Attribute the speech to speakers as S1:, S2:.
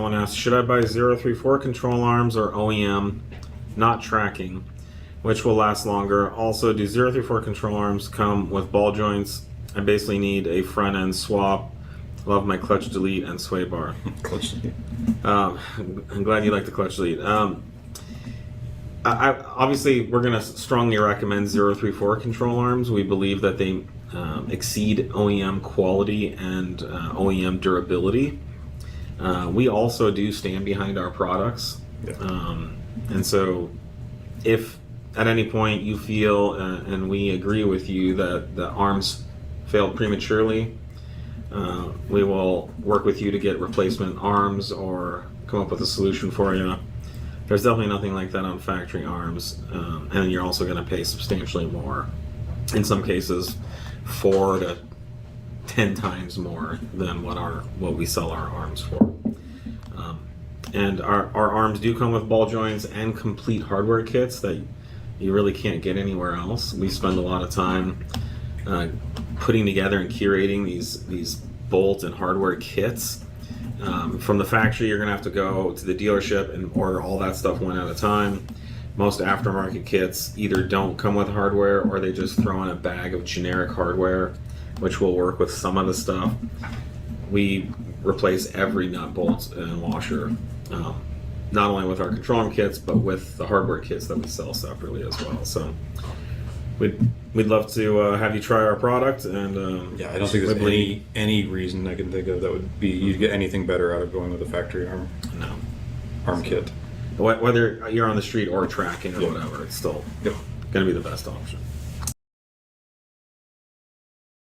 S1: Someone asks, should I buy 034 control arms or OEM, not tracking, which will last longer? Also, do 034 control arms come with ball joints? I basically need a front end swap. Love my clutch delete and sway bar.
S2: Clutch delete.
S1: I'm glad you like the clutch delete. Obviously, we're going to strongly recommend 034 control arms. We believe that they exceed OEM quality and OEM durability. We also do stand behind our products.
S2: Yeah.
S1: And so if at any point you feel, and we agree with you, that the arms failed prematurely, we will work with you to get replacement arms or come up with a solution for you. There's definitely nothing like that on factory arms, and you're also going to pay substantially more. In some cases, 4 to 10 times more than what we sell our arms for. And our arms do come with ball joints and complete hardware kits that you really can't get anywhere else. We spend a lot of time putting together and curating these bolt and hardware kits. From the factory, you're going to have to go to the dealership and order all that stuff one at a time. Most aftermarket kits either don't come with hardware or they just throw in a bag of generic hardware, which will work with some of the stuff. We replace every nut, bolt, and washer, not only with our control arm kits, but with the hardware kits that we sell separately as well. So we'd love to have you try our product. And
S2: Yeah, I don't think there's any reason I can think of that would be you'd get anything better out of going with a factory arm kit.
S1: Whether you're on the street or tracking or whatever, it's still going to be the best option.